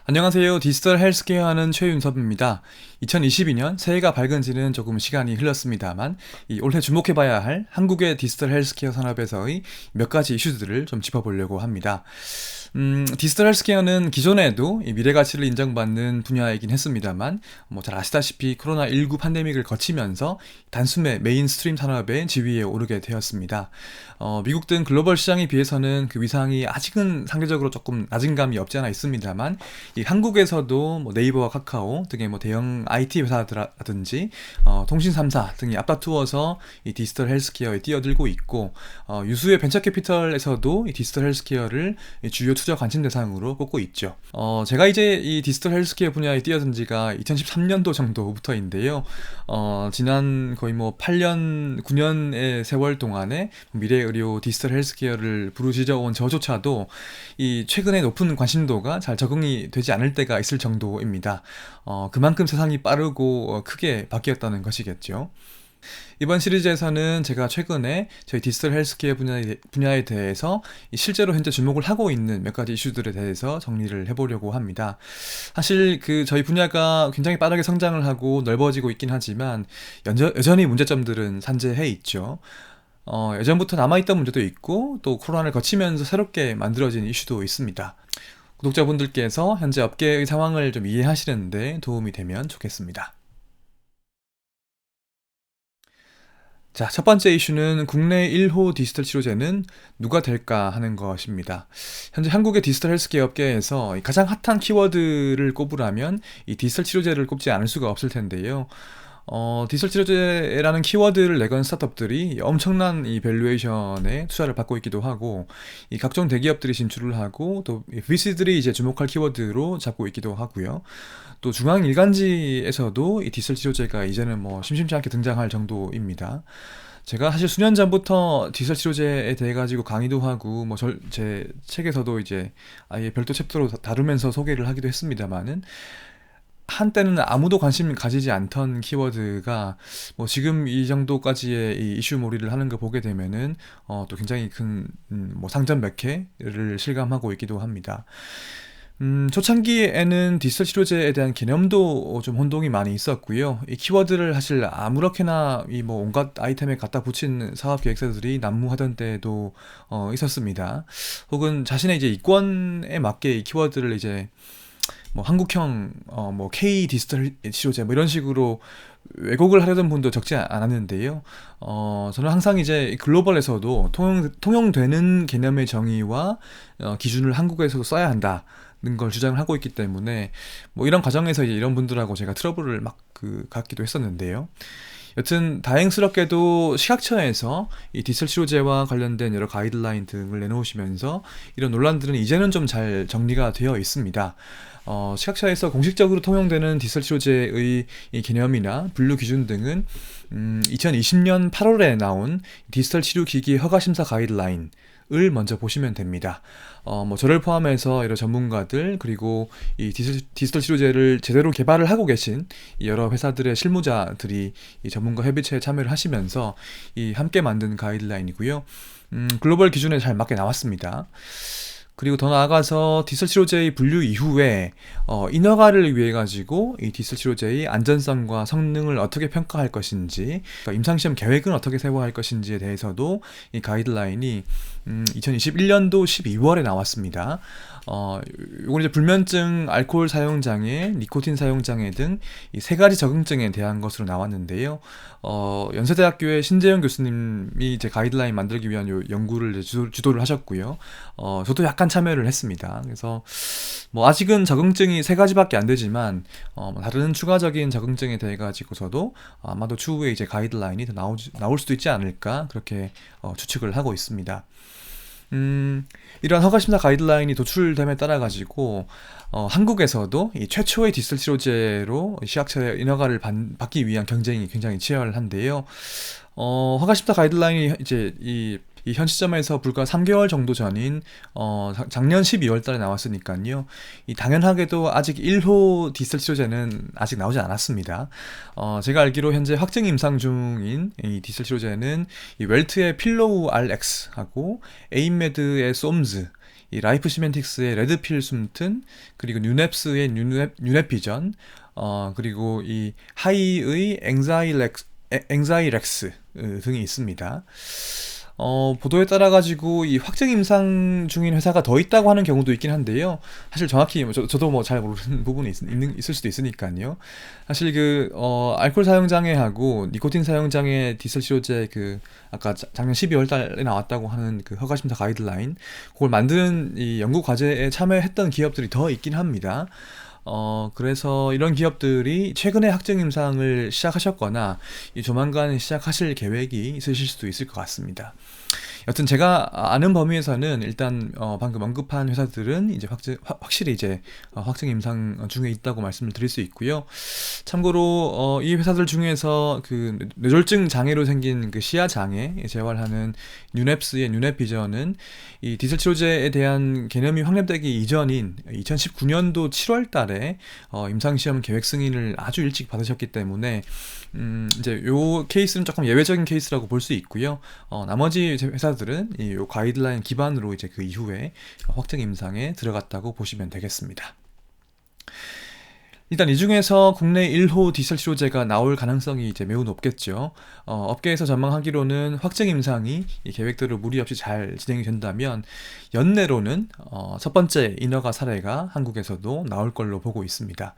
안녕하세요. 디지털 헬스케어 하는 최윤섭입니다. 2022년 새해가 밝은 지는 조금 시간이 흘렀습니다만, 올해 주목해봐야 할 한국의 디지털 헬스케어 산업에서의 몇 가지 이슈들을 좀 짚어보려고 합니다. 디지털 헬스케어는 기존에도 이 미래 가치를 인정받는 분야이긴 했습니다만, 잘 아시다시피 코로나19 팬데믹을 거치면서 단숨에 메인스트림 산업의 지위에 오르게 되었습니다. 미국 등 글로벌 시장에 비해서는 그 위상이 아직은 상대적으로 조금 낮은 감이 없지 않아 있습니다만, 이 한국에서도 네이버와 카카오 등의 대형 IT 회사라든지 통신 3사 등이 앞다투어서 이 디지털 헬스케어에 뛰어들고 있고, 유수의 벤처 캐피털에서도 이 디지털 헬스케어를 이 주요 투자 관심 대상으로 꼽고 있죠. 제가 이제 이 디지털 헬스케어 분야에 뛰어든 지가 2013년도 정도부터인데요. 지난 거의 8년, 9년의 세월 동안에 미래의료 디지털 헬스케어를 부르짖어온 저조차도 이 최근에 높은 관심도가 잘 적응이 되지 않을 때가 있을 정도입니다. 그만큼 세상이 빠르고 크게 바뀌었다는 것이겠죠. 이번 시리즈에서는 제가 최근에 저희 디지털 헬스케어 분야에 대해서 실제로 현재 주목을 하고 있는 몇 가지 이슈들에 대해서 정리를 해보려고 합니다. 사실 저희 분야가 굉장히 빠르게 성장을 하고 넓어지고 있긴 하지만 여전히 문제점들은 산재해 있죠. 예전부터 남아있던 문제도 있고 또 코로나를 거치면서 새롭게 만들어진 이슈도 있습니다. 구독자분들께서 현재 업계의 상황을 좀 이해하시는데 도움이 되면 좋겠습니다. 자, 첫 번째 이슈는 국내 1호 디지털 치료제는 누가 될까 하는 것입니다. 현재 한국의 디지털 헬스케어 업계에서 가장 핫한 키워드를 꼽으라면 이 디지털 치료제를 꼽지 않을 수가 없을 텐데요. 디지털 치료제라는 키워드를 내건 스타트업들이 엄청난 이 밸류에이션에 투자를 받고 있기도 하고, 이 각종 대기업들이 진출을 하고, 또 VC들이 이제 주목할 키워드로 잡고 있기도 하고요. 또 중앙 일간지에서도 이 디지털 치료제가 이제는 심심치 않게 등장할 정도입니다. 제가 사실 수년 전부터 디지털 치료제에 대해 가지고 강의도 하고, 제 책에서도 이제 아예 별도 챕터로 다루면서 소개를 하기도 했습니다만은, 한때는 아무도 관심 가지지 않던 키워드가 지금 이 정도까지의 이 이슈몰이를 하는 거 보게 되면은 또 굉장히 큰 상점 몇 개를 실감하고 있기도 합니다. 초창기에는 디지털 치료제에 대한 개념도 좀 혼동이 많이 있었고요. 이 키워드를 사실 아무렇게나 온갖 아이템에 갖다 붙인 사업 계획서들이 난무하던 때도 있었습니다. 혹은 자신의 이제 이권에 맞게 이 키워드를 이제 한국형 K 디지털 치료제 이런 식으로 왜곡을 하려던 분도 적지 않았는데요. 저는 항상 이제 글로벌에서도 통용되는 개념의 정의와 기준을 한국에서도 써야 한다는 걸 주장을 하고 있기 때문에 이런 과정에서 이제 이런 분들하고 제가 트러블을 막 갖기도 했었는데요. 여튼 다행스럽게도 식약처에서 이 디지털 치료제와 관련된 여러 가이드라인 등을 내놓으시면서 이런 논란들은 이제는 좀 잘 정리가 되어 있습니다. 식약처에서 공식적으로 통용되는 디지털 치료제의 이 개념이나 분류 기준 등은 2020년 8월에 나온 디지털 치료기기 허가심사 가이드라인 을 먼저 보시면 됩니다. 저를 포함해서 여러 전문가들, 그리고 이 디지털 치료제를 제대로 개발을 하고 계신 여러 회사들의 실무자들이 이 전문가 협의체에 참여를 하시면서 함께 만든 가이드라인이고요. 글로벌 기준에 잘 맞게 나왔습니다. 그리고 더 나아가서 디지털 치료제의 분류 이후에 인허가를 위해 가지고 이 디지털 치료제의 안전성과 성능을 어떻게 평가할 것인지, 임상시험 계획은 어떻게 세워야 할 것인지에 대해서도 이 가이드라인이 2021년도 12월에 나왔습니다. 이건 이제 불면증, 알코올 사용장애, 니코틴 사용장애 등 이 세 가지 적응증에 대한 것으로 나왔는데요. 연세대학교의 신재영 교수님이 이제 가이드라인 만들기 위한 연구를 이제 주도를 하셨고요. 저도 약간 참여를 했습니다. 그래서 아직은 적응증이 세 가지밖에 안 되지만 다른 추가적인 적응증에 대해 가지고서도 아마도 추후에 이제 가이드라인이 더 나올 수도 있지 않을까, 그렇게 추측을 하고 있습니다. 이러한 허가심사 가이드라인이 도출됨에 따라 가지고 한국에서도 이 최초의 디지털 치료제로 식약처의 인허가를 받기 위한 경쟁이 굉장히 치열한데요. 허가심사 가이드라인이 이제 이 현 시점에서 불과 3개월 정도 전인 작년 12월 달에 나왔으니까요. 당연하게도 아직 1호 디지털 치료제는 아직 나오지 않았습니다. 제가 알기로 현재 확정 임상 중인 이 디지털 치료제는 이 웰트의 필로우 RX하고 에임메드의 솜즈, 이 라이프 시멘틱스의 레드필 숨튼, 그리고 뉴nep스의 뉴nep비전, 그리고 이 하이의 앵자이렉스 등이 있습니다. 보도에 따라 가지고 이 확정 임상 중인 회사가 더 있다고 하는 경우도 있긴 한데요. 사실 정확히 저도 뭐 잘 모르는 부분이 있을 수도 있으니까요. 사실 알코올 사용 장애하고 니코틴 사용 장애 디젤 치료제 아까 작년 12월 달에 나왔다고 하는 허가 심사 가이드라인, 그걸 만드는 이 연구 과제에 참여했던 기업들이 더 있긴 합니다. 그래서 이런 기업들이 최근에 확정 임상을 시작하셨거나 조만간 시작하실 계획이 있으실 수도 있을 것 같습니다. 여튼 제가 아는 범위에서는 일단 방금 언급한 회사들은 이제 확실히 이제 확정 임상 중에 있다고 말씀을 드릴 수 있고요. 참고로 이 회사들 중에서 뇌졸중 장애로 생긴 시야 장애 재활하는 뉴nep스의 뉴nep비전은 이 디젤 치료제에 대한 개념이 확립되기 이전인 2019년도 7월 달에 임상시험 계획 승인을 아주 일찍 받으셨기 때문에 이제 요 케이스는 조금 예외적인 케이스라고 볼 수 있고요. 나머지 회사들은 요 가이드라인 기반으로 이제 그 이후에 확정 임상에 들어갔다고 보시면 되겠습니다. 일단 이 중에서 국내 1호 디젤 치료제가 나올 가능성이 이제 매우 높겠죠. 업계에서 전망하기로는 확정 임상이 이 계획대로 무리 없이 잘 진행이 된다면 연내로는 첫 번째 인허가 사례가 한국에서도 나올 걸로 보고 있습니다.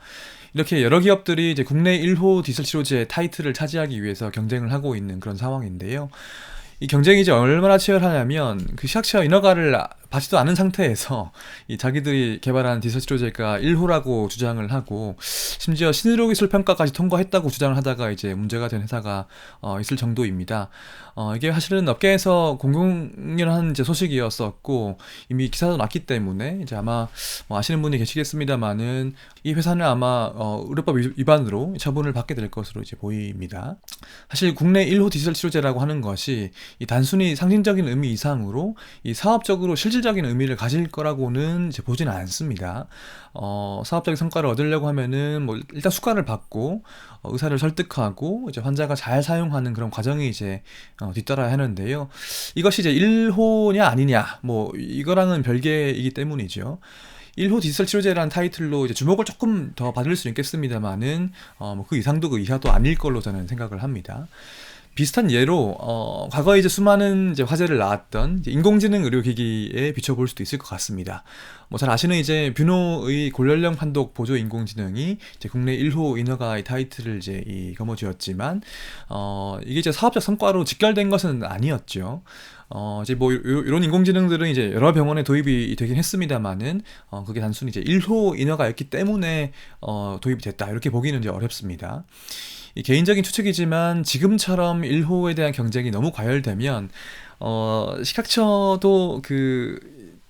이렇게 여러 기업들이 이제 국내 1호 디젤 치료제 타이틀을 차지하기 위해서 경쟁을 하고 있는 그런 상황인데요. 이 경쟁이 이제 얼마나 치열하냐면 시약처 인허가를 받지도 않은 상태에서 이 자기들이 개발한 디젤 치료제가 1호라고 주장을 하고 심지어 신의료기술 평가까지 통과했다고 주장을 하다가 이제 문제가 된 회사가 있을 정도입니다. 이게 사실은 업계에서 공공연한 이제 소식이었었고 이미 기사도 났기 때문에 이제 아마 아시는 분이 계시겠습니다만은 이 회사는 아마 의료법 위반으로 처분을 받게 될 것으로 이제 보입니다. 사실 국내 1호 디젤 치료제라고 하는 것이 이 단순히 상징적인 의미 이상으로 이 사업적으로 실질적인 의미를 가질 거라고는 이제 보지는 않습니다. 사업적인 성과를 얻으려고 하면은 일단 수가를 받고 의사를 설득하고 이제 환자가 잘 사용하는 그런 과정이 이제 뒤따라야 하는데요. 이것이 이제 1호냐 아니냐 이거랑은 별개이기 때문이죠. 1호 디지털 치료제라는 타이틀로 이제 주목을 조금 더 받을 수 있겠습니다만은 그 이상도 그 이하도 아닐 걸로 저는 생각을 합니다. 비슷한 예로 과거에 이제 수많은 이제 화제를 낳았던 이제 인공지능 의료기기에 비춰볼 수도 있을 것 같습니다. 잘 아시는 이제 뷰노의 골연령 판독 보조 인공지능이 이제 국내 1호 인허가의 타이틀을 이제 거머쥐었지만 이게 이제 사업적 성과로 직결된 것은 아니었죠. 이제 이런 인공지능들은 이제 여러 병원에 도입이 되긴 했습니다만은 그게 단순히 이제 1호 인허가였기 때문에 도입이 됐다 이렇게 보기는 이제 어렵습니다. 이 개인적인 추측이지만 지금처럼 1호에 대한 경쟁이 너무 과열되면 식약처도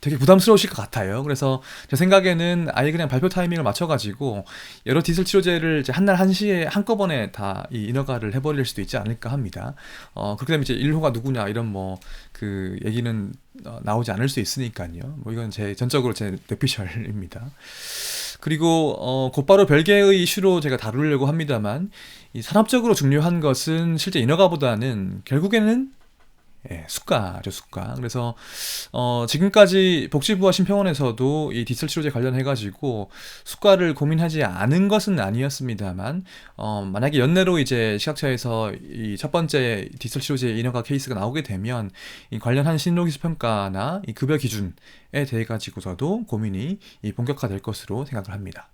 되게 부담스러우실 것 같아요. 그래서 제 생각에는 아예 그냥 발표 타이밍을 맞춰가지고 여러 디젤 치료제를 이제 한날 한시에 한꺼번에 다 이 인허가를 해버릴 수도 있지 않을까 합니다. 그렇게 되면 이제 1호가 누구냐 이런 얘기는 나오지 않을 수 있으니까요. 이건 전적으로 제 뇌피셜입니다. 그리고 곧바로 별개의 이슈로 제가 다루려고 합니다만 이 산업적으로 중요한 것은 실제 인허가보다는 결국에는 수가죠, 수가. 그래서 지금까지 복지부와 심평원에서도 이 디젤 치료제 관련해가지고 수가를 고민하지 않은 것은 아니었습니다만 만약에 연내로 이제 식약처에서 이 첫 번째 디젤 치료제 인허가 케이스가 나오게 되면 이 관련한 신의료기술 평가나 이 급여 기준에 대해 가지고서도 고민이 본격화될 것으로 생각을 합니다.